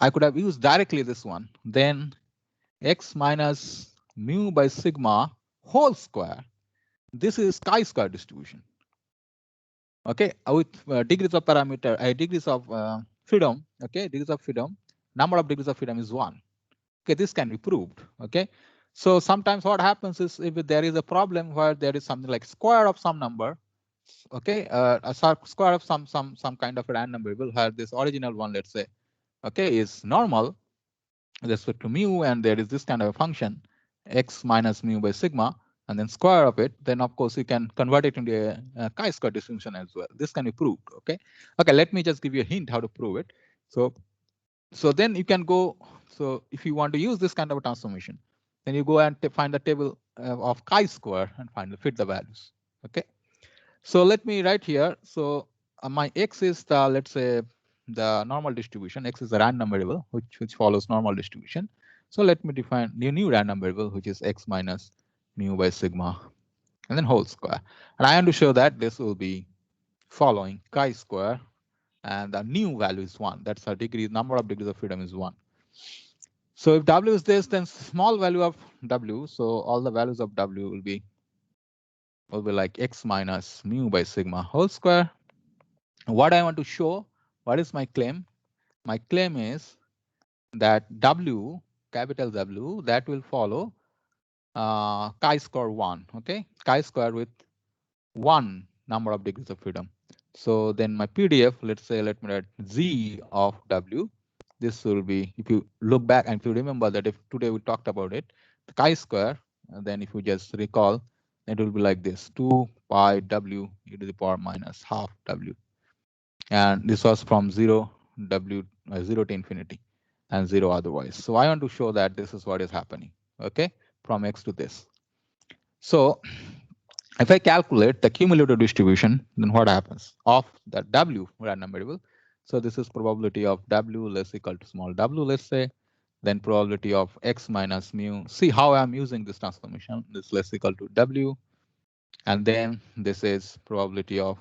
I could have used directly this one. Then x minus mu by sigma whole square. This is chi-square distribution. Okay, with degrees of parameter, degrees of freedom. Okay, degrees of freedom. Number of degrees of freedom is 1. Okay, this can be proved. Okay, so sometimes what happens is if there is a problem where there is something like square of some number, okay, a square of some kind of a random variable, where this original one, let's say, okay, is normal with respect to mu, and there is this kind of a function x minus mu by sigma, and then square of it, then of course you can convert it into a chi-square distribution as well. This can be proved. Okay, let me just give you a hint how to prove it. So then you can go, so if you want to use this kind of a transformation, then you go and find the table of chi-square and fit the values. Okay, so let me write here. So my x is the, let's say, the normal distribution. X is a random variable which follows normal distribution. So let me define new random variable, which is x minus mu by sigma and then whole square. And I want to show that this will be following chi-square, and the new value is 1. That's our degree, number of degrees of freedom is 1. So if w is this, then small value of w, so all the values of w will be like x minus mu by sigma whole square. What I want to show, what is my claim? My claim is that w, capital W, that will follow chi-square 1. Okay, chi-square with 1 number of degrees of freedom. So then my PDF, let's say, let me write z of w. This will be, if you look back and if you remember that if today we talked about it, the chi-square, and then if you just recall, it will be like this: 2 pi w e to the power minus half w. And this was from 0 to infinity and 0 otherwise. So I want to show that this is what is happening, okay, from x to this. So if I calculate the cumulative distribution, then what happens of that w random variable? So this is probability of w less equal to small w, let's say, then probability of x minus mu. See how I'm using this transformation, this less equal to w, and then this is probability of,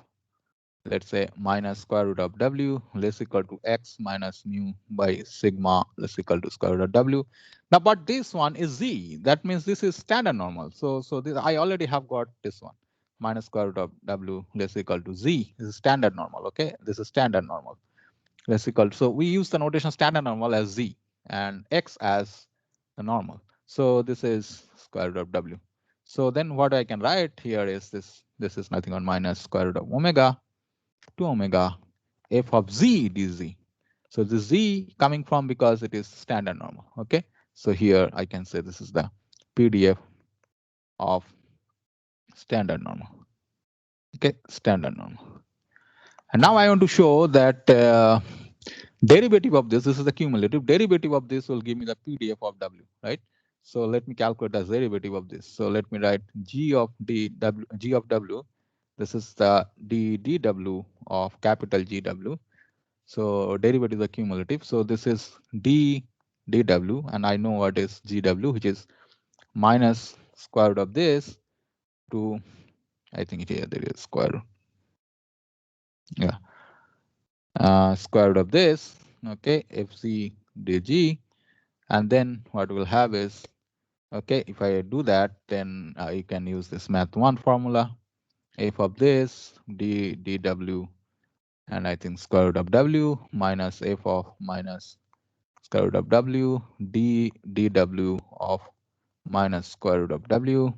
let's say, minus square root of w less equal to x minus mu by sigma less equal to square root of w. Now, but this one is z. That means this is standard normal. So this, I already have got this one, minus square root of w less equal to z. This is standard normal. Okay, this is standard normal less equal to, so we use the notation standard normal as z and x as the normal. So this is square root of w. So then what I can write here is this. This is nothing but minus square root of omega 2 omega f of z dz. So the z coming from, because it is standard normal. Okay, so here I can say this is the PDF of standard normal. Okay, standard normal. And now I want to show that derivative of this is the cumulative derivative of this will give me the PDF of W, right? So let me calculate the derivative of this. So let me write G of W. This is the dW of capital GW. So derivative is the cumulative. So this is dW, and I know what is GW, which is minus square root of this to, I think here there is square root. Yeah. Square root of this, okay, FC dg, and then what we'll have is, okay, if I do that, then you can use this math one formula, f of this dw, and I think square root of w minus f of minus square root of w dw of minus square root of w.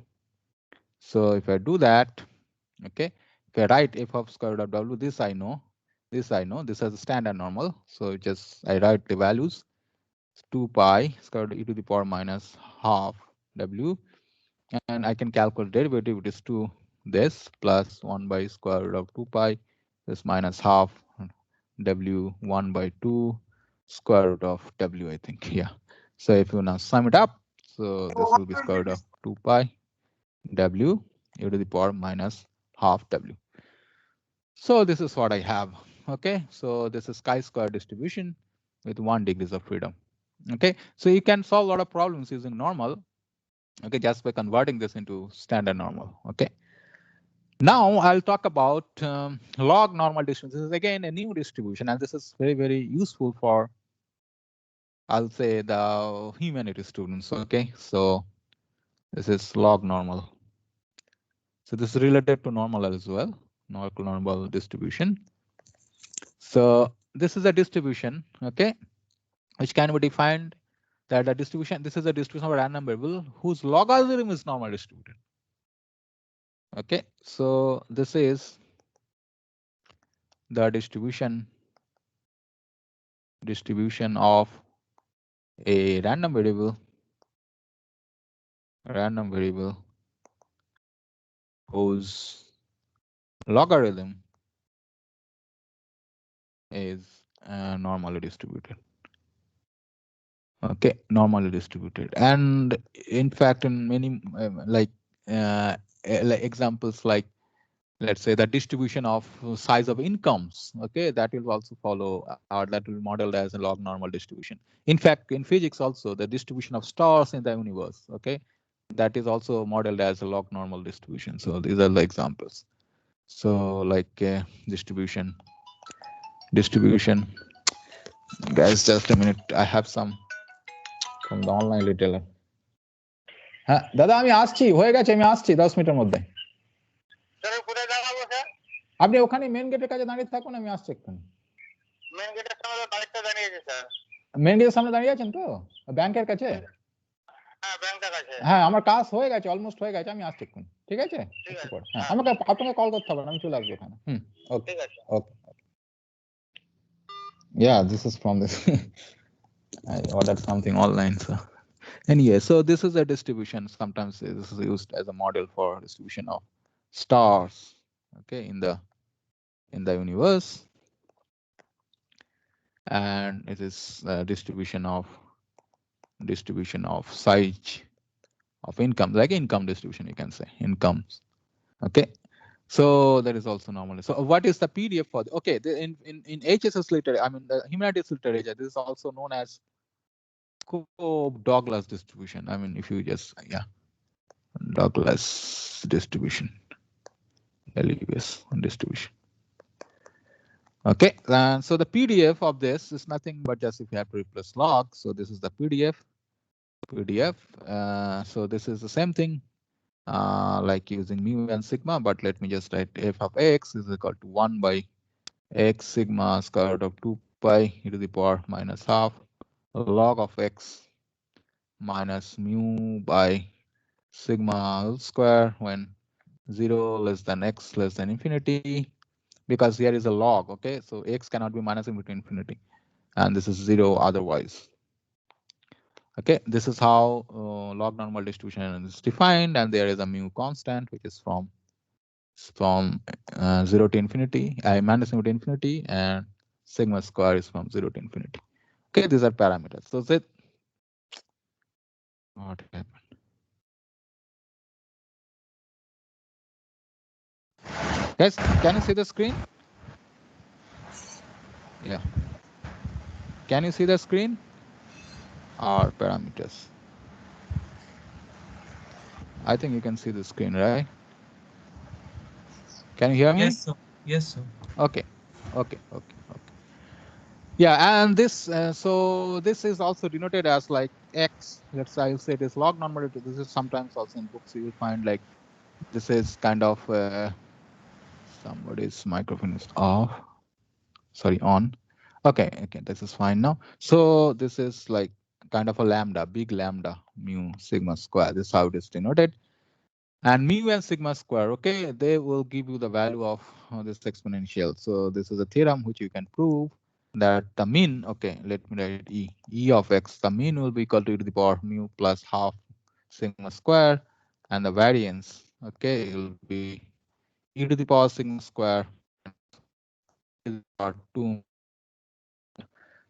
So if I do that, okay, if I write f of square root of w, this I know, this is a standard normal. So just I write the values, 2 pi square root e to the power minus half w, and I can calculate derivative. It is 2 this plus 1 by square root of 2 pi this minus half w 1 by 2 square root of w, I think. Yeah. So if you now sum it up, so this will be square root of 2 pi w e to the power minus half w. So this is what I have. Okay, so this is chi-square distribution with 1 degrees of freedom. Okay, so you can solve a lot of problems using normal. Okay, just by converting this into standard normal. Okay. Now I'll talk about log normal distribution. This is again a new distribution, and this is very, very useful for, I'll say, the humanities students. Okay, so this is log normal. So this is related to normal as well, normal distribution. So this is a distribution, okay, which can be defined that the distribution, this is a distribution of a random variable whose logarithm is normal distributed. Okay, so this is the distribution of a random variable whose logarithm is normally distributed. Okay, normally distributed. And in fact, in many like examples, like let's say the distribution of size of incomes, okay, that will also follow, or that will be modeled as a log normal distribution. In fact, in physics also, the distribution of stars in the universe, okay, that is also modeled as a log normal distribution. So these are the examples. So like distribution. Guys, just a minute. I have some from the online retailer. হ্যাঁ দাদা আমি আসছি, হয়ে গেছে, আমি আসছি 10 মিনিটের মধ্যে। আপনি ওখানে মেন গেটের কাছে দাঁড়িয়ে থাকুন, আমি আসছি এক্ষুনি। মেন গেটের সামনে বাইকটা দাঁড়িয়ে আছে স্যার। মেন গেটের সামনে দাঁড়িয়ে আছেন তো ব্যাংকের কাছে? হ্যাঁ ব্যাংকের কাছে। হ্যাঁ আমার কাজ হয়ে গেছে, অলমোস্ট হয়ে গেছে, আমি আসছি এক্ষুনি। ঠিক আছে? হ্যাঁ আমাকে আপনাকে কল করতে হবে না, আমি চলে আসবো ওখানে। ওকে ঠিক আছে। ওকে। Yeah, this is from this. I ordered something online, so. Anyway, so this is a distribution. Sometimes this is used as a model for distribution of stars, okay, in the universe, and it is a distribution of size of income, like income distribution, you can say incomes. Okay, so that is also normal. So what is the PDF for? Okay, in HSS literature, I mean the humanities literature, this is also known as Cope-Douglas distribution. I mean, if you just, yeah, Douglas distribution, LUS distribution. Okay, so the PDF of this is nothing but just if you have to replace log. So this is the PDF. So this is the same thing, like using mu and sigma, but let me just write f of x is equal to 1 by x sigma square root of 2 pi e to the power minus half log of x minus mu by sigma square when 0 less than x less than infinity, because here is a log, okay, so x cannot be minus between infinity, and this is 0 otherwise. Okay, this is how log normal distribution is defined, and there is a mu constant which is from 0 to infinity, minus 0 to infinity, and sigma square is from 0 to infinity. Okay, these are parameters. So that what happened? Guys, can you see the screen? Yeah. Can you see the screen? Or parameters? I think you can see the screen, right? Can you hear me? Yes, sir. Yes, sir. Okay. Yeah, and this, so this is also denoted as like X. Let's say I'll say this log normal. This is sometimes also in books you will find like this is kind of somebody's microphone is off. Sorry, on. Okay, this is fine now. So this is like kind of a lambda, big lambda, mu sigma square. This is how it is denoted. And mu and sigma square, okay, they will give you the value of this exponential. So this is a theorem which you can prove that the mean, okay, let me write E of x, the mean will be equal to e to the power mu plus half sigma square, and the variance, okay, it will be e to the power sigma square are 2.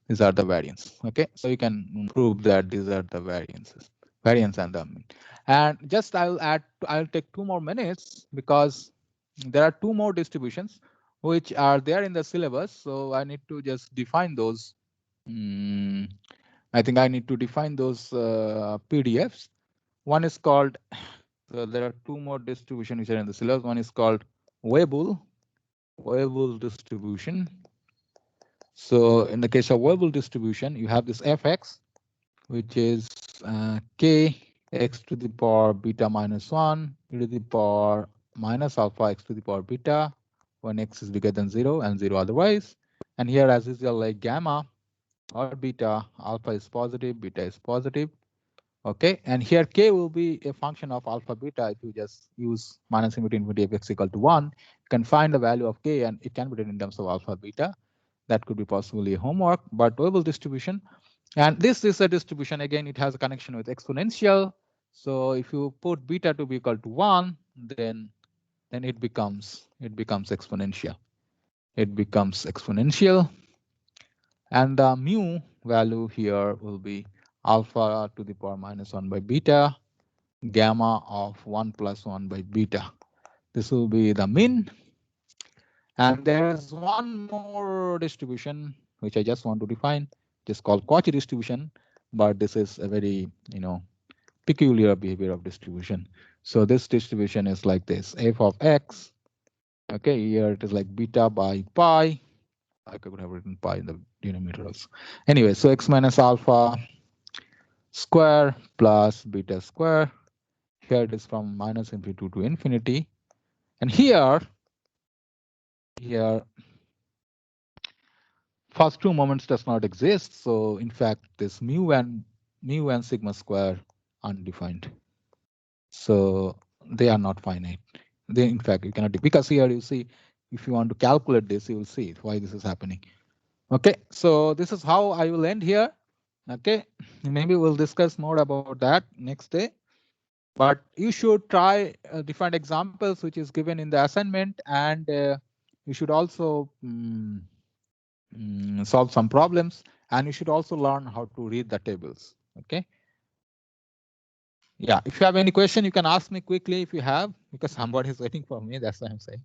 These are the variance. Okay, so you can prove that these are the variances, variance and the mean. And just I'll take 2 more minutes because there are 2 more distributions which are there in the syllabus. So I need to just define those. I think I need to define those PDFs. One is called, so there are 2 more distributions which are in the syllabus. One is called Weibull distribution. So in the case of Weibull distribution, you have this fx, which is k x to the power beta minus 1 e to the power minus alpha x to the power beta when x is bigger than 0 and 0 otherwise. And here as usual, like gamma or beta, alpha is positive, beta is positive. Okay, and here k will be a function of alpha beta. If you just use minus infinity of x equal to 1, you can find the value of k, and it can be written in terms of alpha beta. That could be possibly a homework, but Weibull distribution. And this is a distribution, again, it has a connection with exponential. So if you put beta to be equal to 1, then it becomes exponential. It becomes exponential. And the mu value here will be alpha to the power minus 1 by beta, gamma of 1 plus 1 by beta. This will be the mean. And there is one more distribution which I just want to define. It is called Cauchy distribution, but this is a very, peculiar behavior of distribution. So this distribution is like this: f of x. Okay, here it is like beta by pi. I could have written pi in the denominator also. Anyway, so x minus alpha square plus beta square. Here it is from minus infinity to infinity, and here. First 2 moments does not exist. So in fact, this mu and sigma square undefined. So they are not finite. They, in fact, you cannot, because here you see, if you want to calculate this, you will see why this is happening. Okay, so this is how I will end here. Okay, maybe we'll discuss more about that next day. But you should try different examples which is given in the assignment, and you should also solve some problems, and you should also learn how to read the tables. Okay. Yeah, if you have any question, you can ask me quickly if you have, because somebody is waiting for me. That's what I'm saying.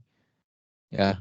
Yeah.